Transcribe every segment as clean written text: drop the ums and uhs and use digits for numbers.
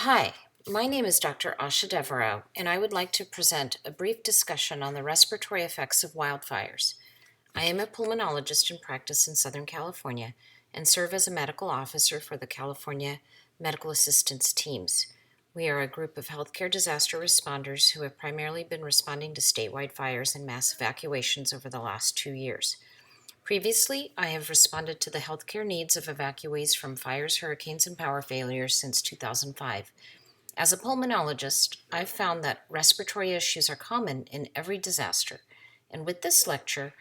Hi, my name is Dr. Asha Devereaux, and I would like to present a brief discussion on the respiratory effects of wildfires. I am a pulmonologist in practice in Southern California and serve as a medical officer for the California Medical Assistance Teams. We are a group of healthcare disaster responders who have primarily been responding to statewide fires and mass evacuations over the last 2 years. Previously, I have responded to the healthcare needs of evacuees from fires, hurricanes, and power failures since 2005. As a pulmonologist, I've found that respiratory issues are common in every disaster, and with this lecture,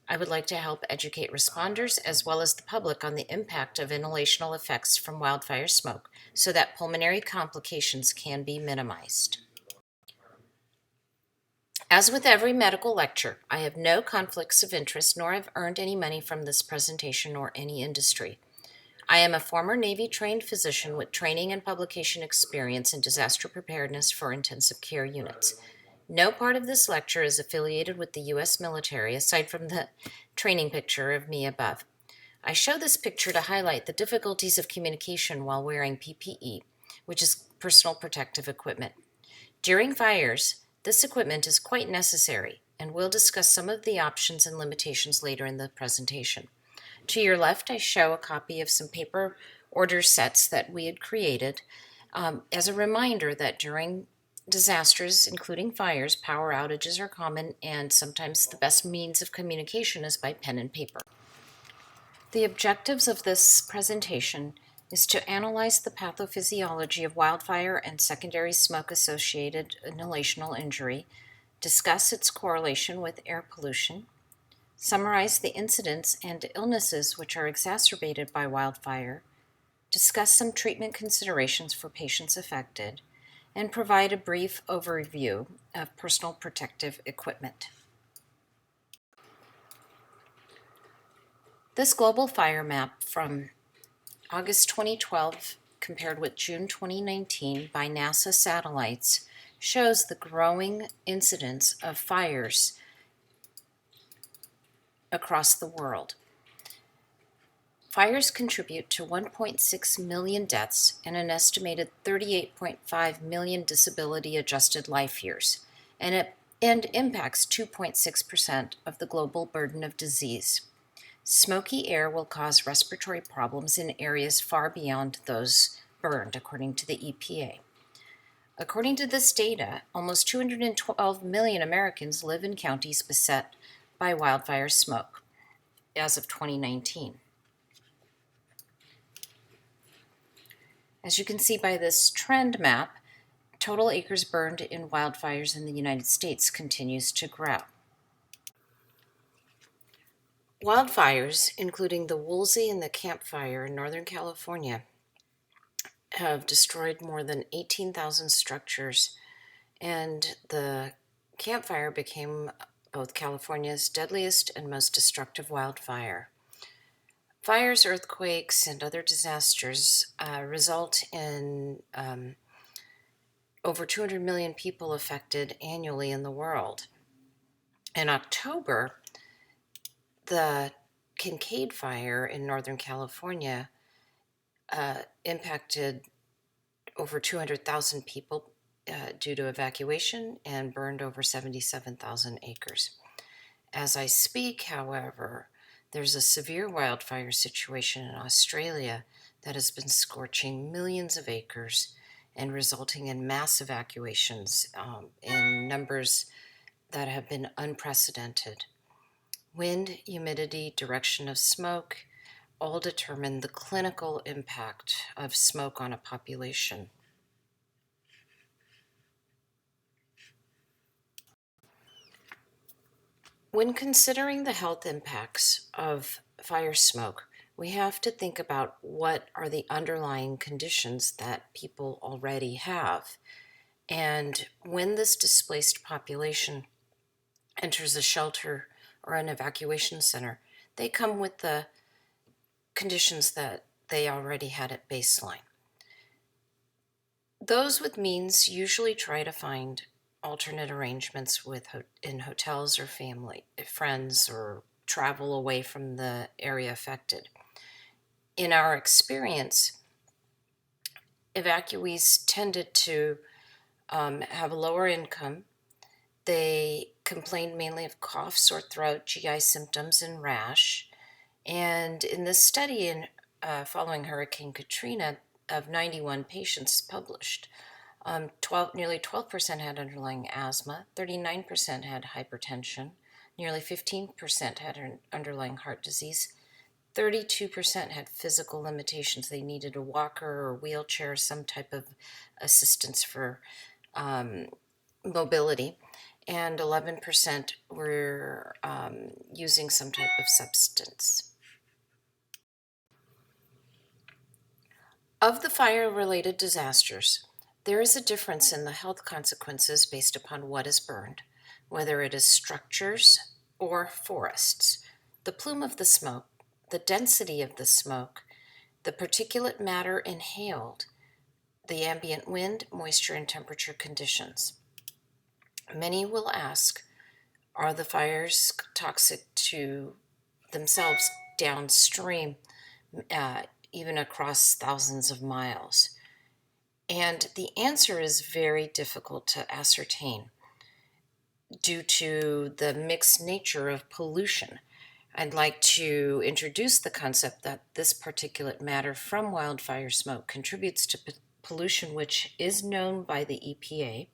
I would like to help educate responders as well as the public on the impact of inhalational effects from wildfire smoke so that pulmonary complications can be minimized. As with every medical lecture, I have no conflicts of interest nor have earned any money from this presentation or any industry. I am a former Navy-trained physician with training and publication experience in disaster preparedness for intensive care units. No part of this lecture is affiliated with the U.S. military, aside from the training picture of me above. I show this picture to highlight the difficulties of communication while wearing PPE, which is personal protective equipment. During fires, this equipment is quite necessary, and we'll discuss some of the options and limitations later in the presentation. To your left, I show a copy of some paper order sets that we had created as a reminder that during disasters, including fires, power outages are common, and sometimes the best means of communication is by pen and paper. The objectives of this presentation is to analyze the pathophysiology of wildfire and secondary smoke-associated inhalational injury, discuss its correlation with air pollution, summarize the incidents and illnesses which are exacerbated by wildfire, discuss some treatment considerations for patients affected, and provide a brief overview of personal protective equipment. This global fire map from August 2012 compared with June 2019 by NASA satellites shows the growing incidence of fires across the world. Fires contribute to 1.6 million deaths and an estimated 38.5 million disability-adjusted life years, and impacts 2.6% of the global burden of disease. Smoky air will cause respiratory problems in areas far beyond those burned, according to the EPA. According to this data, almost 212 million Americans live in counties beset by wildfire smoke as of 2019. As you can see by this trend map, total acres burned in wildfires in the United States continues to grow. Wildfires, including the Woolsey and the Camp Fire in Northern California, have destroyed more than 18,000 structures, and the Camp Fire became both California's deadliest and most destructive wildfire. Fires, earthquakes, and other disasters result in over 200 million people affected annually in the world. In October, the Kincaid Fire in Northern California impacted over 200,000 people due to evacuation and burned over 77,000 acres. As I speak, however, there's a severe wildfire situation in Australia that has been scorching millions of acres and resulting in mass evacuations in numbers that have been unprecedented. Wind, humidity, direction of smoke all determine the clinical impact of smoke on a population. When considering the health impacts of fire smoke, we have to think about what are the underlying conditions that people already have. And when this displaced population enters a shelter or an evacuation center, they come with the conditions that they already had at baseline. Those with means usually try to find alternate arrangements in hotels or family, friends, or travel away from the area affected. In our experience, evacuees tended to have a lower income. They complained mainly of cough, sore throat, GI symptoms, and rash. And in this study following Hurricane Katrina, of 91 patients published, nearly 12% had underlying asthma, 39% had hypertension, nearly 15% had an underlying heart disease, 32% had physical limitations. They needed a walker or wheelchair, some type of assistance for mobility, and 11% were using some type of substance. Of the fire-related disasters, there is a difference in the health consequences based upon what is burned, whether it is structures or forests, the plume of the smoke, the density of the smoke, the particulate matter inhaled, the ambient wind, moisture, and temperature conditions. Many will ask, are the fires toxic to themselves downstream, even across thousands of miles? And the answer is very difficult to ascertain due to the mixed nature of pollution. I'd like to introduce the concept that this particulate matter from wildfire smoke contributes to pollution, which is known by the EPA,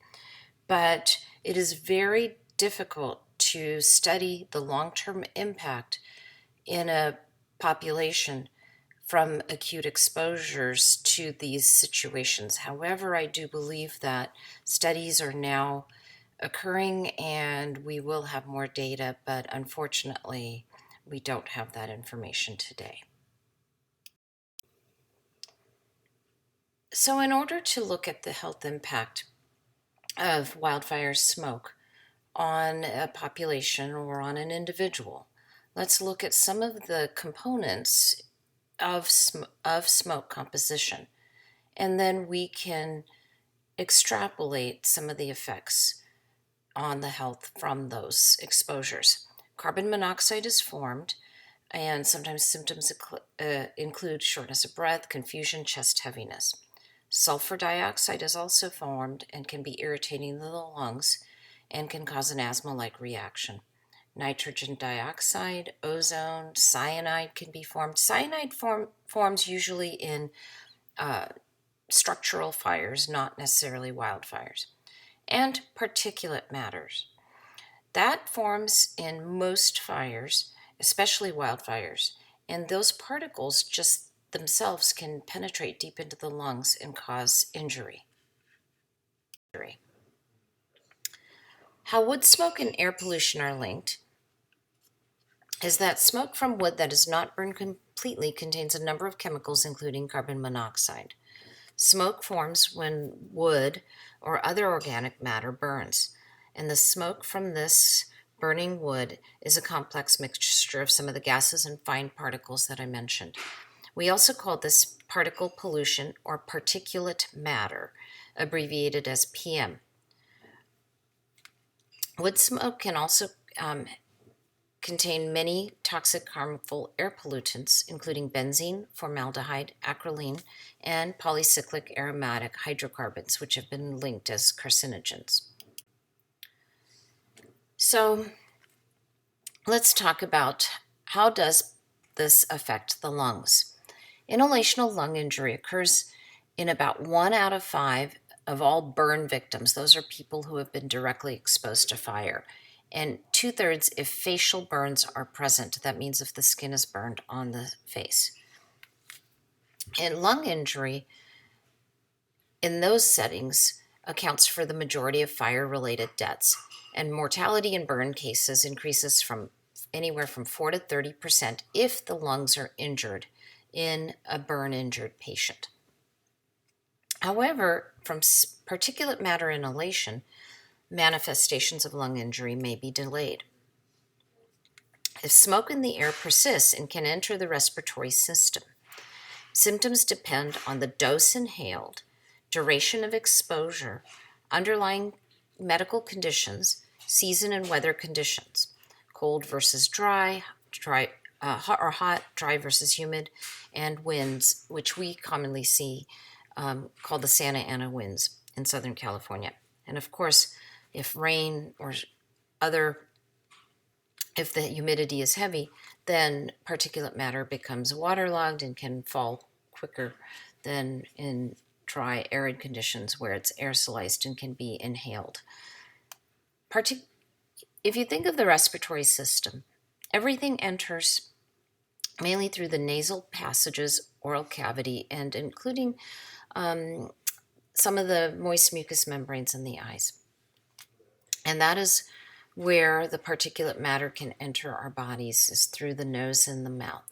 but it is very difficult to study the long-term impact in a population from acute exposures to these situations. However, I do believe that studies are now occurring and we will have more data, but unfortunately, we don't have that information today. So in order to look at the health impact of wildfire smoke on a population or on an individual, let's look at some of the components of smoke composition, and then we can extrapolate some of the effects on the health from those exposures. Carbon monoxide is formed, and sometimes symptoms include shortness of breath, confusion, chest heaviness. Sulfur dioxide is also formed and can be irritating to the lungs and can cause an asthma-like reaction. Nitrogen dioxide, ozone, cyanide can be formed. Cyanide forms usually in structural fires, not necessarily wildfires. And particulate matters. That forms in most fires, especially wildfires, and those particles just themselves can penetrate deep into the lungs and cause injury. How wood smoke and air pollution are linked is that smoke from wood that is not burned completely contains a number of chemicals, including carbon monoxide. Smoke forms when wood or other organic matter burns, and the smoke from this burning wood is a complex mixture of some of the gases and fine particles that I mentioned. We also call this particle pollution or particulate matter, abbreviated as PM. Wood smoke can also contain many toxic, harmful air pollutants, including benzene, formaldehyde, acrolein, and polycyclic aromatic hydrocarbons, which have been linked as carcinogens. So let's talk about how does this affect the lungs. Inhalational lung injury occurs in about 1 out of 5 of all burn victims. Those are people who have been directly exposed to fire. And 2/3 if facial burns are present. That means if the skin is burned on the face. And lung injury in those settings accounts for the majority of fire-related deaths. And mortality in burn cases increases from anywhere from 4 to 30% if the lungs are injured in a burn-injured patient. However, from particulate matter inhalation, manifestations of lung injury may be delayed. If smoke in the air persists and can enter the respiratory system, symptoms depend on the dose inhaled, duration of exposure, underlying medical conditions, season and weather conditions, cold versus dry, hot or hot, dry versus humid, and winds, which we commonly see called the Santa Ana winds in Southern California. And of course, if rain or if the humidity is heavy, then particulate matter becomes waterlogged and can fall quicker than in dry, arid conditions where it's aerosolized and can be inhaled. If you think of the respiratory system, everything enters mainly through the nasal passages, oral cavity, and including some of the moist mucous membranes in the eyes. And that is where the particulate matter can enter our bodies, is through the nose and the mouth.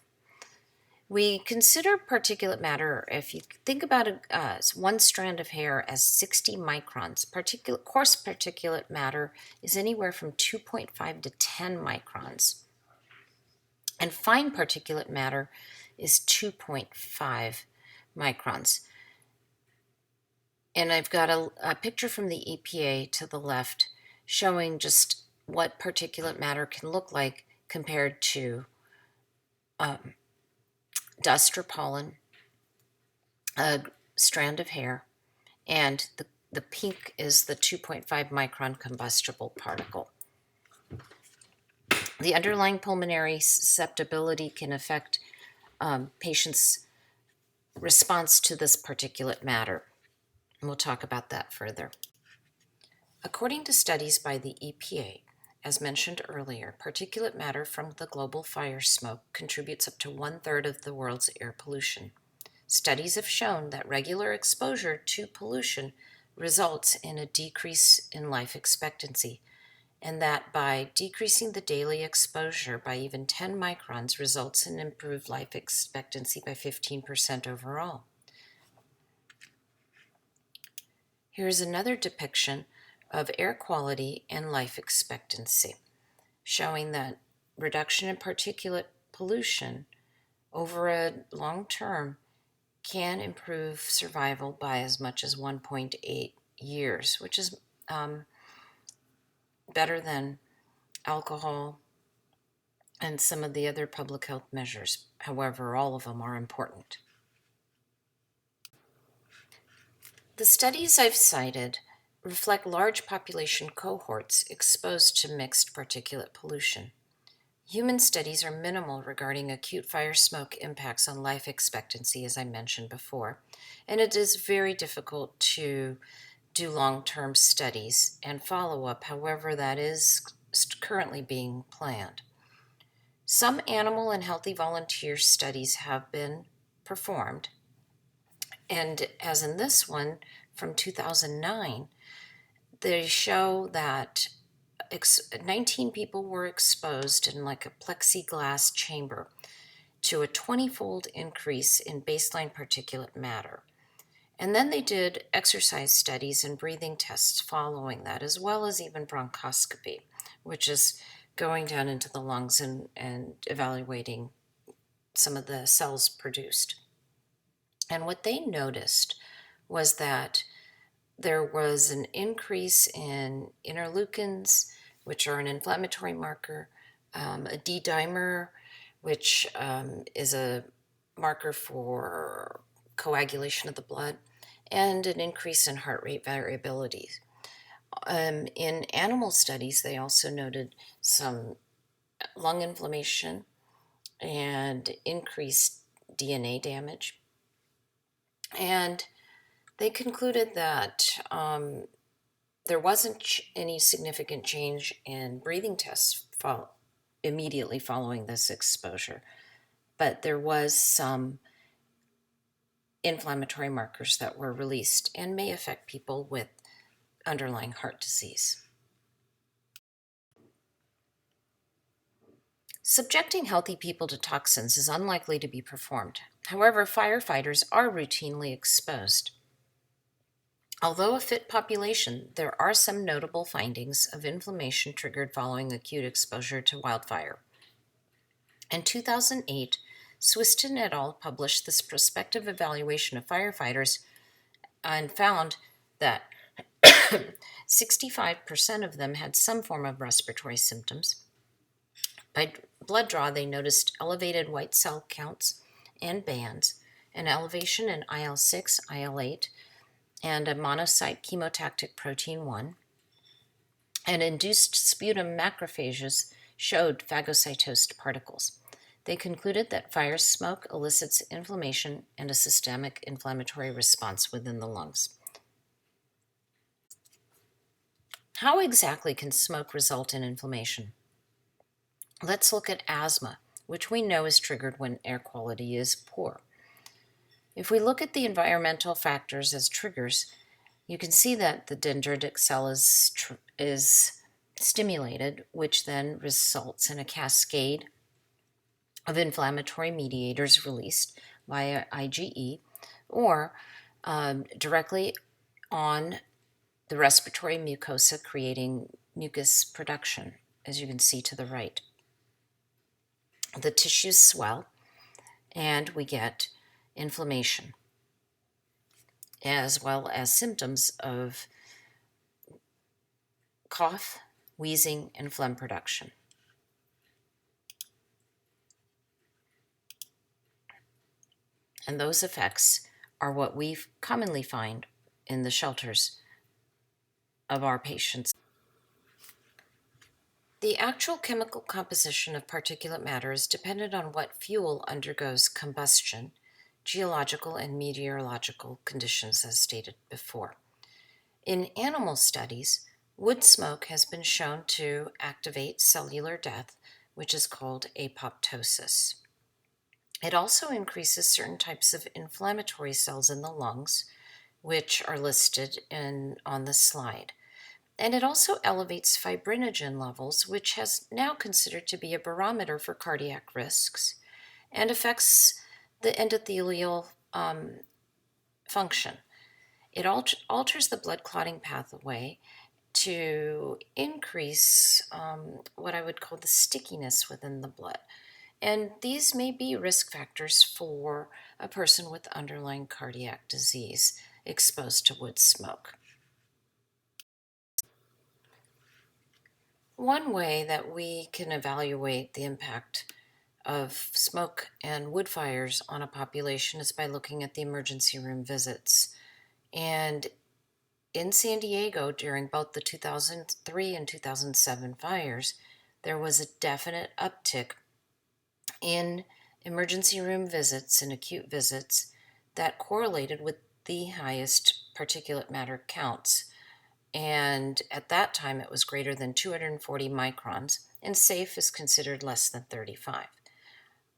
We consider particulate matter, if you think about one strand of hair as 60 microns. Coarse particulate matter is anywhere from 2.5 to 10 microns. And fine particulate matter is 2.5 microns. And I've got a picture from the EPA to the left showing just what particulate matter can look like compared to dust or pollen, a strand of hair, and the pink is the 2.5 micron combustible particle. The underlying pulmonary susceptibility can affect patients' response to this particulate matter. And we'll talk about that further. According to studies by the EPA, as mentioned earlier, particulate matter from the global fire smoke contributes up to 1/3 of the world's air pollution. Studies have shown that regular exposure to pollution results in a decrease in life expectancy, and that by decreasing the daily exposure by even 10 microns results in improved life expectancy by 15% overall. Here's another depiction of air quality and life expectancy, showing that reduction in particulate pollution over a long term can improve survival by as much as 1.8 years, which is better than alcohol and some of the other public health measures. However, all of them are important. The studies I've cited reflect large population cohorts exposed to mixed particulate pollution. Human studies are minimal regarding acute fire smoke impacts on life expectancy, as I mentioned before, and it is very difficult to do long-term studies and follow-up. However, that is currently being planned. Some animal and healthy volunteer studies have been performed, and as in this one from 2009, they show that 19 people were exposed in like a plexiglass chamber to a 20-fold increase in baseline particulate matter. And then they did exercise studies and breathing tests following that, as well as even bronchoscopy, which is going down into the lungs and evaluating some of the cells produced. And what they noticed was that there was an increase in interleukins, which are an inflammatory marker, a D-dimer, which is a marker for coagulation of the blood, and an increase in heart rate variability. In animal studies, they also noted some lung inflammation and increased DNA damage. And they concluded that there wasn't any significant change in breathing tests immediately following this exposure, but there was some inflammatory markers that were released and may affect people with underlying heart disease. Subjecting healthy people to toxins is unlikely to be performed. However, firefighters are routinely exposed. Although a fit population, there are some notable findings of inflammation triggered following acute exposure to wildfire. In 2008, Swiston et al. Published this prospective evaluation of firefighters and found that 65% of them had some form of respiratory symptoms. By blood draw, they noticed elevated white cell counts and bands, an elevation in IL-6, IL-8, and a monocyte chemotactic protein 1, and induced sputum macrophages showed phagocytosed particles. They concluded that fire smoke elicits inflammation and a systemic inflammatory response within the lungs. How exactly can smoke result in inflammation? Let's look at asthma, which we know is triggered when air quality is poor. If we look at the environmental factors as triggers, you can see that the dendritic cell is stimulated, which then results in a cascade of inflammatory mediators released via IgE or directly on the respiratory mucosa, creating mucus production, as you can see to the right. The tissues swell and we get inflammation, as well as symptoms of cough, wheezing, and phlegm production. And those effects are what we commonly find in the shelters of our patients. The actual chemical composition of particulate matter is dependent on what fuel undergoes combustion, geological and meteorological conditions as stated before. In animal studies, wood smoke has been shown to activate cellular death, which is called apoptosis. It also increases certain types of inflammatory cells in the lungs, which are listed on the slide. And it also elevates fibrinogen levels, which has now considered to be a barometer for cardiac risks, and affects the endothelial function. It alters the blood clotting pathway to increase what I would call the stickiness within the blood. And these may be risk factors for a person with underlying cardiac disease exposed to wood smoke. One way that we can evaluate the impact of smoke and wood fires on a population is by looking at the emergency room visits. And in San Diego, during both the 2003 and 2007 fires, there was a definite uptick in emergency room visits and acute visits that correlated with the highest particulate matter counts. And at that time, it was greater than 240 microns, and safe is considered less than 35.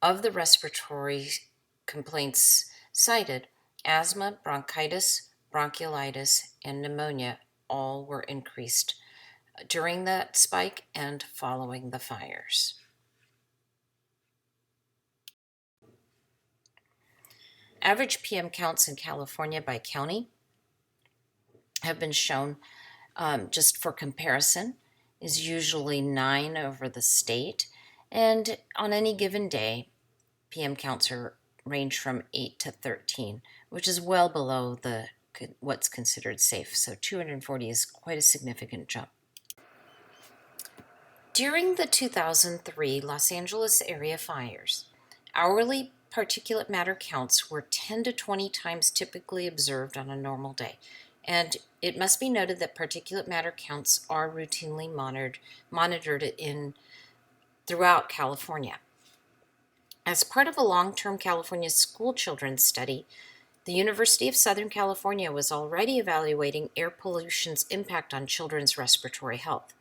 Of the respiratory complaints cited, asthma, bronchitis, bronchiolitis, and pneumonia all were increased during that spike and following the fires. Average PM counts in California by county have been shown, just for comparison, is usually 9 over the state, and on any given day, PM counts range from 8 to 13, which is well below what's considered safe. So 240 is quite a significant jump. During the 2003 Los Angeles area fires, hourly particulate matter counts were 10 to 20 times typically observed on a normal day. And it must be noted that particulate matter counts are routinely monitored throughout California. As part of a long-term California school children study, the University of Southern California was already evaluating air pollution's impact on children's respiratory health.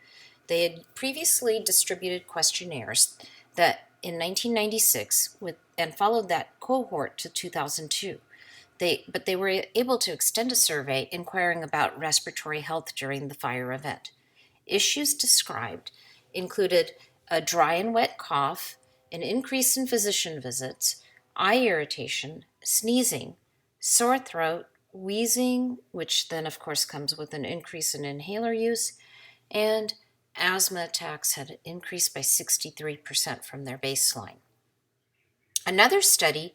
They had previously distributed questionnaires that in 1996 and followed that cohort to 2002. But they were able to extend a survey inquiring about respiratory health during the fire event. Issues described included a dry and wet cough, an increase in physician visits, eye irritation, sneezing, sore throat, wheezing, which then of course comes with an increase in inhaler use, and asthma attacks had increased by 63% from their baseline. Another study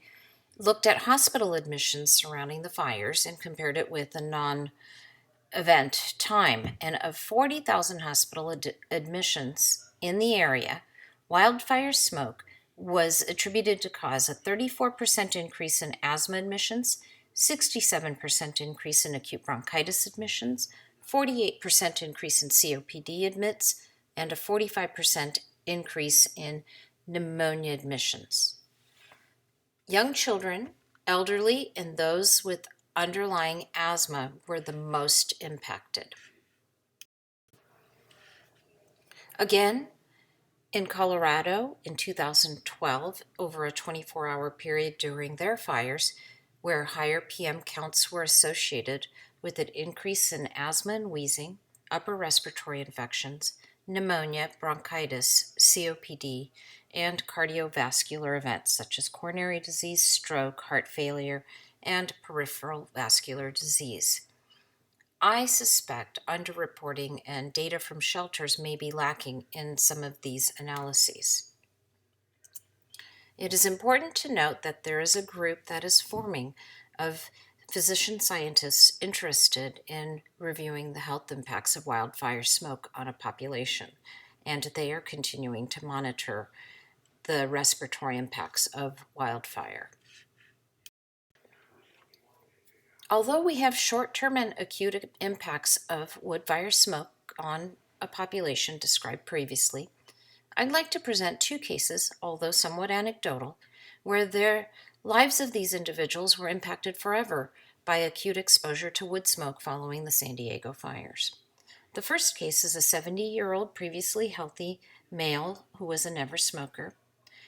looked at hospital admissions surrounding the fires and compared it with a non-event time. And of 40,000 hospital admissions in the area, wildfire smoke was attributed to cause a 34% increase in asthma admissions, 67% increase in acute bronchitis admissions, 48% increase in COPD admits, and a 45% increase in pneumonia admissions. Young children, elderly, and those with underlying asthma were the most impacted. Again, in Colorado in 2012, over a 24-hour period during their fires, where higher PM counts were associated with an increase in asthma and wheezing, upper respiratory infections, pneumonia, bronchitis, COPD, and cardiovascular events such as coronary disease, stroke, heart failure, and peripheral vascular disease. I suspect underreporting and data from shelters may be lacking in some of these analyses. It is important to note that there is a group that is forming of physician scientists interested in reviewing the health impacts of wildfire smoke on a population, and they are continuing to monitor the respiratory impacts of wildfire. Although we have short-term and acute impacts of wood fire smoke on a population described previously, I'd like to present two cases, although somewhat anecdotal, where the lives of these individuals were impacted forever by acute exposure to wood smoke following the San Diego fires. The first case is a 70-year-old previously healthy male who was a never smoker.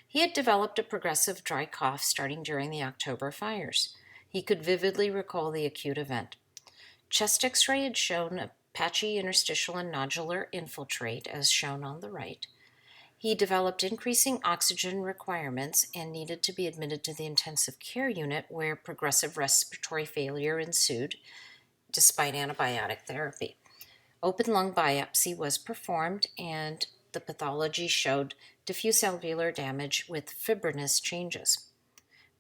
He had developed a progressive dry cough starting during the October fires. He could vividly recall the acute event. Chest x-ray had shown a patchy interstitial and nodular infiltrate, as shown on the right. He developed increasing oxygen requirements and needed to be admitted to the intensive care unit where progressive respiratory failure ensued, despite antibiotic therapy. Open lung biopsy was performed, and the pathology showed diffuse alveolar damage with fibrinous changes.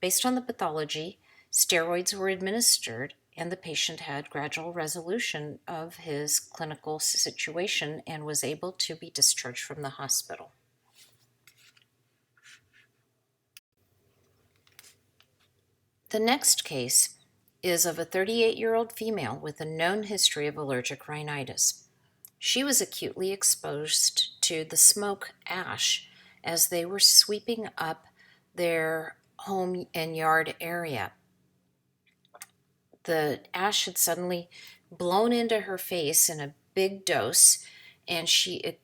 Based on the pathology, steroids were administered, and the patient had gradual resolution of his clinical situation and was able to be discharged from the hospital. The next case is of a 38-year-old female with a known history of allergic rhinitis. She was acutely exposed to the smoke ash as they were sweeping up their home and yard area. The ash had suddenly blown into her face in a big dose, and she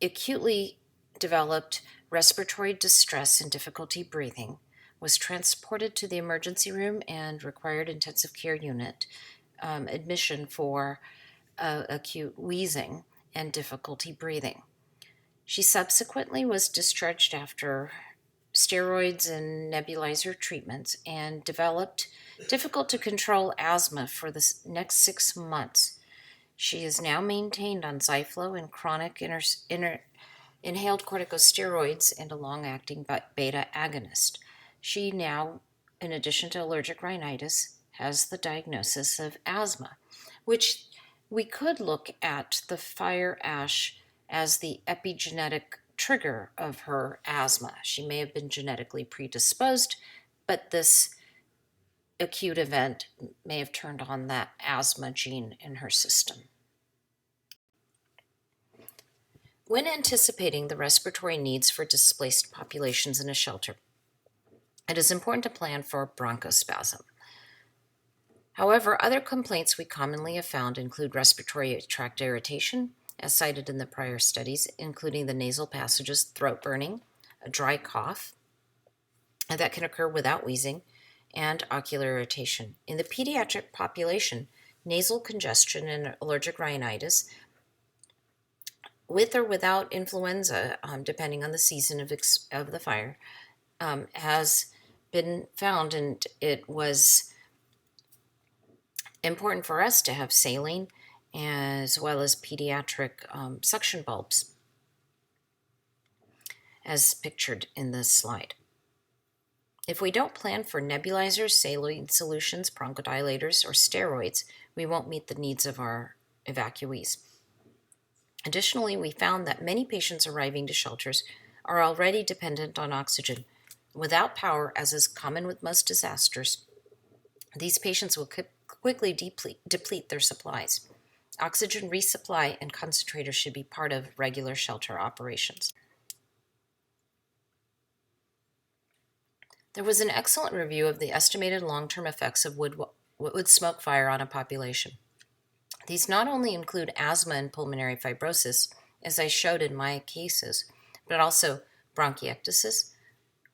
acutely developed respiratory distress and difficulty breathing, was transported to the emergency room and required intensive care unit admission for acute wheezing and difficulty breathing. She subsequently was discharged after steroids and nebulizer treatments and developed difficult to control asthma for the next 6 months. She is now maintained on Zyflo and chronic inhaled corticosteroids and a long-acting beta agonist. She now, in addition to allergic rhinitis, has the diagnosis of asthma, which we could look at the fire ash as the epigenetic trigger of her asthma. She may have been genetically predisposed, but this acute event may have turned on that asthma gene in her system. When anticipating the respiratory needs for displaced populations in a shelter, it is important to plan for bronchospasm. However, other complaints we commonly have found include respiratory tract irritation, as cited in the prior studies, including the nasal passages, throat burning, a dry cough, and that can occur without wheezing, and ocular irritation. In the pediatric population, nasal congestion and allergic rhinitis, with or without influenza, depending on the season of the fire, has been found, and it was important for us to have saline as well as pediatric suction bulbs, as pictured in this slide. If we don't plan for nebulizers, saline solutions, bronchodilators, or steroids, we won't meet the needs of our evacuees. Additionally, we found that many patients arriving to shelters are already dependent on oxygen. Without power, as is common with most disasters, these patients will quickly deplete their supplies. Oxygen resupply and concentrators should be part of regular shelter operations. There was an excellent review of the estimated long-term effects of wood smoke fire on a population. These not only include asthma and pulmonary fibrosis, as I showed in my cases, but also bronchiectasis,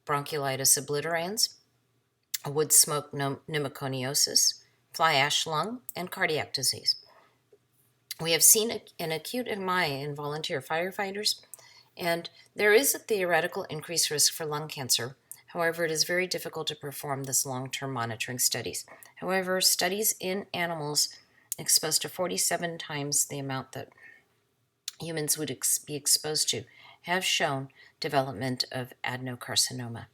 bronchiolitis obliterans, wood smoke pneumoconiosis, fly ash lung, and cardiac disease. We have seen an acute MI in volunteer firefighters, and there is a theoretical increased risk for lung cancer. However, it is very difficult to perform this long-term monitoring studies. However, studies in animals exposed to 47 times the amount that humans would be exposed to have shown development of adenocarcinoma.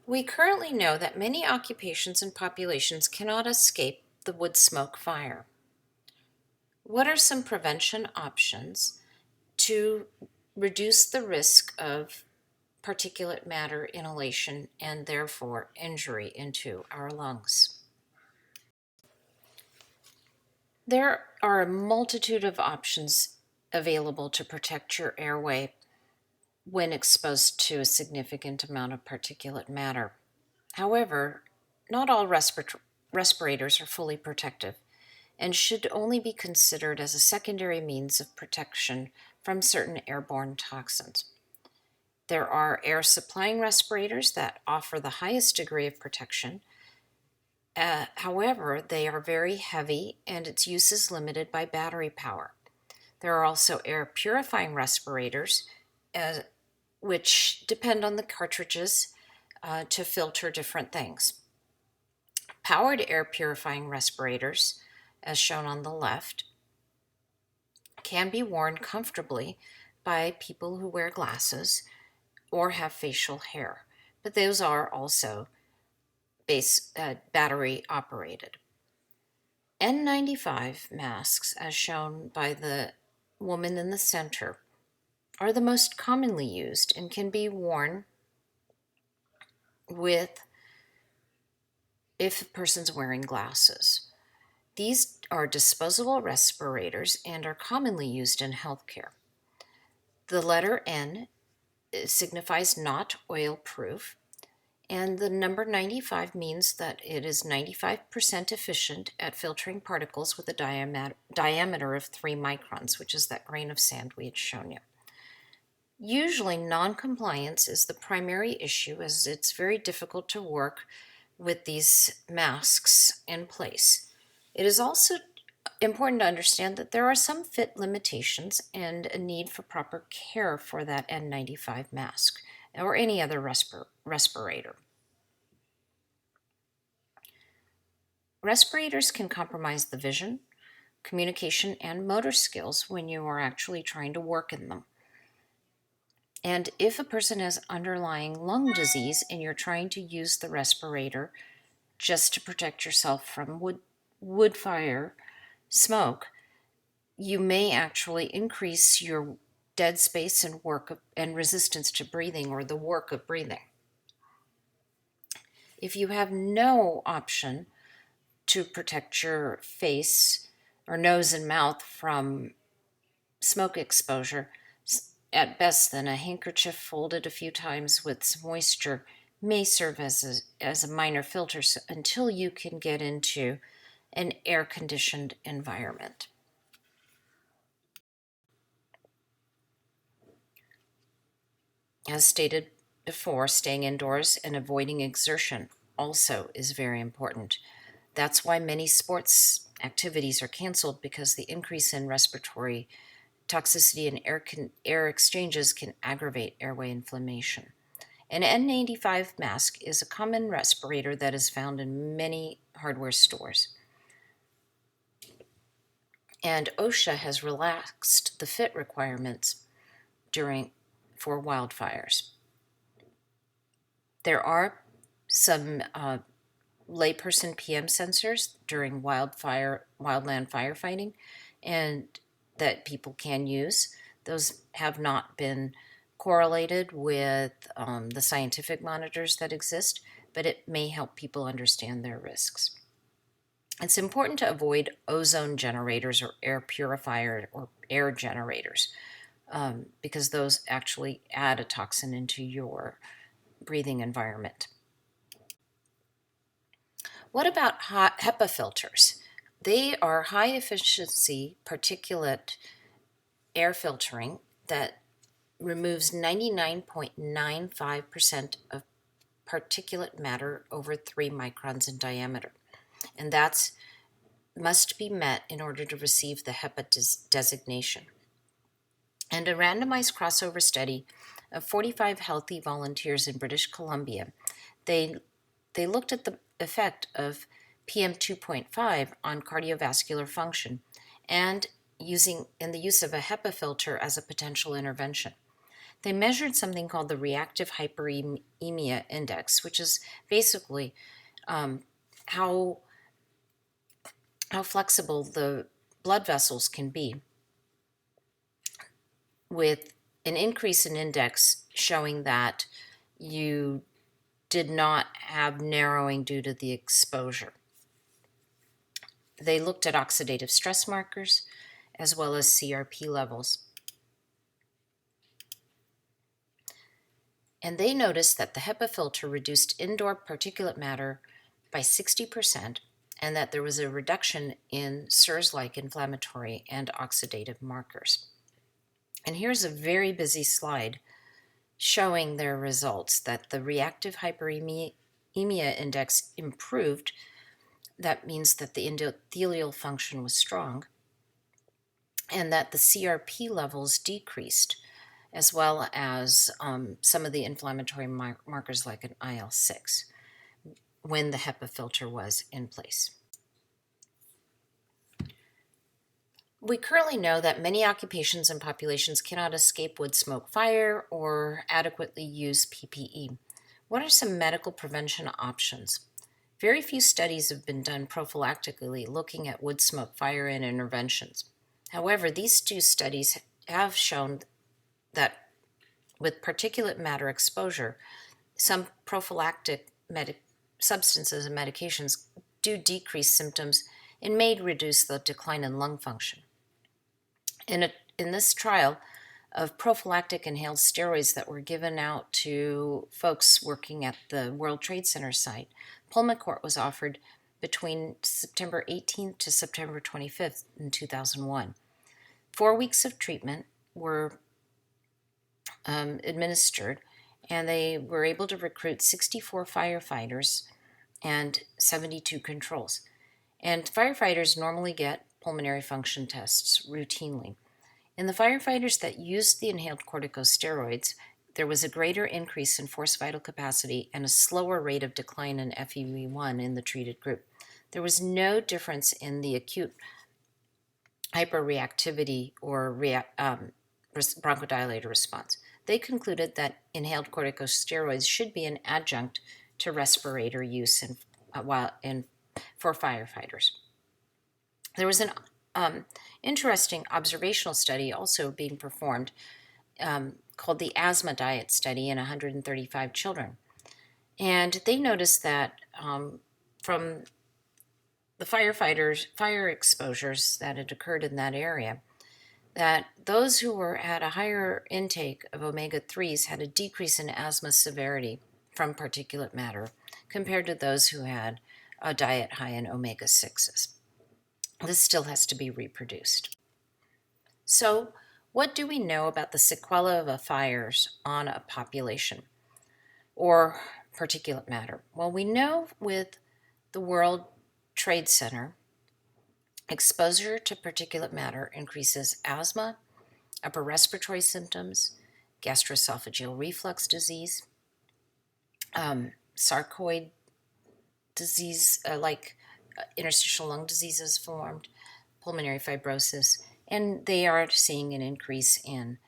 We currently know that many occupations and populations cannot escape the wood smoke fire. What are some prevention options to reduce the risk of particulate matter inhalation and therefore injury into our lungs? There are a multitude of options available to protect your airway when exposed to a significant amount of particulate matter. However, not all respirators are fully protective and should only be considered as a secondary means of protection from certain airborne toxins. There are air supplying respirators that offer the highest degree of protection. However, they are very heavy and its use is limited by battery power. There are also air purifying respirators, which depend on the cartridges to filter different things. Powered air purifying respirators, as shown on the left, can be worn comfortably by people who wear glasses or have facial hair, but those are also battery operated. N95 masks, as shown by the woman in the center, are the most commonly used and can be worn if a person's wearing glasses. These are disposable respirators and are commonly used in healthcare. The letter N signifies not oil-proof, and the number 95 means that it is 95% efficient at filtering particles with a diameter of 3 microns, which is that grain of sand we had shown you. Usually, non-compliance is the primary issue, as it's very difficult to work with these masks in place. It is also important to understand that there are some fit limitations and a need for proper care for that N95 mask or any other respirator. Respirators can compromise the vision, communication, and motor skills when you are actually trying to work in them. And if a person has underlying lung disease and you're trying to use the respirator just to protect yourself from wood fire smoke, you may actually increase your dead space and resistance to breathing, or the work of breathing. If you have no option to protect your face or nose and mouth from smoke exposure, at best then a handkerchief folded a few times with some moisture may serve as a minor filter until you can get into an air-conditioned environment. As stated before, staying indoors and avoiding exertion also is very important. That's why many sports activities are canceled, because the increase in respiratory toxicity and air exchanges can aggravate airway inflammation. An N95 mask is a common respirator that is found in many hardware stores. And OSHA has relaxed the fit requirements for wildfires. There are some layperson PM sensors during wildland firefighting and that people can use. Those have not been correlated with the scientific monitors that exist, but it may help people understand their risks. It's important to avoid ozone generators or air purifier or air generators because those actually add a toxin into your breathing environment. What about HEPA filters? They are high efficiency particulate air filtering that removes 99.95% of particulate matter over 3 microns in diameter. And that's must be met in order to receive the HEPA designation. And a randomized crossover study of 45 healthy volunteers in British Columbia, they looked at the effect of PM 2.5 on cardiovascular function and the use of a HEPA filter as a potential intervention. They measured something called the reactive hyperemia index, which is basically how flexible the blood vessels can be, with an increase in index showing that you did not have narrowing due to the exposure. They looked at oxidative stress markers as well as CRP levels. And they noticed that the HEPA filter reduced indoor particulate matter by 60%, and that there was a reduction in SIRS-like inflammatory and oxidative markers. And here's a very busy slide showing their results, that the reactive hyperemia index improved. That means that the endothelial function was strong, and that the CRP levels decreased, as well as some of the inflammatory markers like an IL-6 when the HEPA filter was in place. We currently know that many occupations and populations cannot escape wood smoke fire or adequately use PPE. What are some medical prevention options? Very few studies have been done prophylactically looking at wood smoke fire and interventions. However, these 2 studies have shown that with particulate matter exposure, some prophylactic substances and medications do decrease symptoms and may reduce the decline in lung function. In this trial of prophylactic inhaled steroids that were given out to folks working at the World Trade Center site, Pulmicort was offered between September 18th to September 25th in 2001. 4 weeks of treatment were administered, and they were able to recruit 64 firefighters and 72 controls. And firefighters normally get pulmonary function tests routinely. In the firefighters that used the inhaled corticosteroids, there was a greater increase in forced vital capacity and a slower rate of decline in FEV1 in the treated group. There was no difference in the acute hyperreactivity or bronchodilator response. They concluded that inhaled corticosteroids should be an adjunct to respirator use for firefighters. There was an interesting observational study also being performed called the asthma diet study in 135 children. And they noticed that from the fire exposures that had occurred in that area, that those who were at a higher intake of omega-3s had a decrease in asthma severity from particulate matter compared to those who had a diet high in omega-6s. This still has to be reproduced. So, what do we know about the sequelae of a fires on a population or particulate matter? Well, we know with the World Trade Center, exposure to particulate matter increases asthma, upper respiratory symptoms, gastroesophageal reflux disease, sarcoid disease, like interstitial lung diseases formed, pulmonary fibrosis, and they are seeing an increase in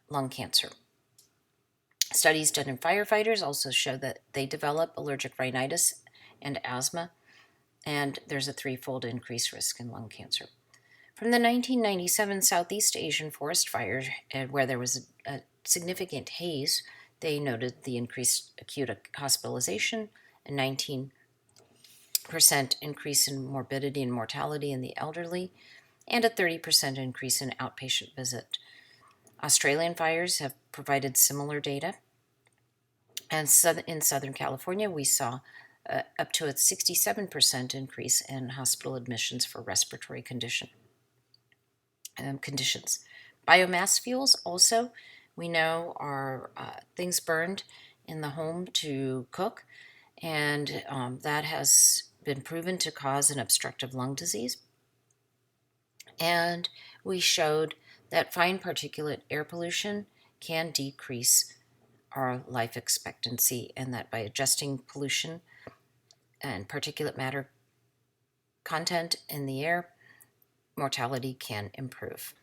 lung cancer. Studies done in firefighters also show that they develop allergic rhinitis and asthma, and there's a 3-fold increased risk in lung cancer. From the 1997 Southeast Asian forest fires, where there was a significant haze, they noted the increased acute hospitalization, a 19% increase in morbidity and mortality in the elderly, and a 30% increase in outpatient visit. Australian fires have provided similar data. And in Southern California, we saw up to a 67% increase in hospital admissions for respiratory conditions. Biomass fuels also, we know, are things burned in the home to cook, and that has been proven to cause an obstructive lung disease. And we showed that fine particulate air pollution can decrease our life expectancy, and that by adjusting pollution and particulate matter content in the air, mortality can improve.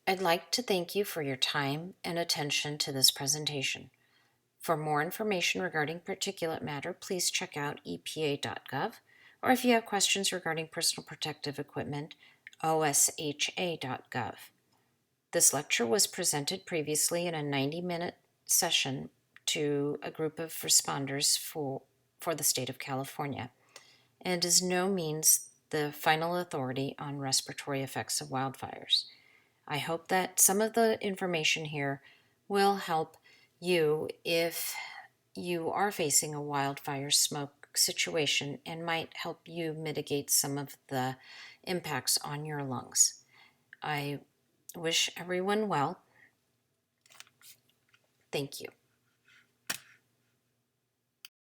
I'd like to thank you for your time and attention to this presentation. For more information regarding particulate matter, please check out epa.gov, or if you have questions regarding personal protective equipment, osha.gov. This lecture was presented previously in a 90-minute session to a group of responders for the state of California, and is no means the final authority on respiratory effects of wildfires. I hope that some of the information here will help you if you are facing a wildfire smoke situation and might help you mitigate some of the impacts on your lungs. I wish everyone well. Thank you.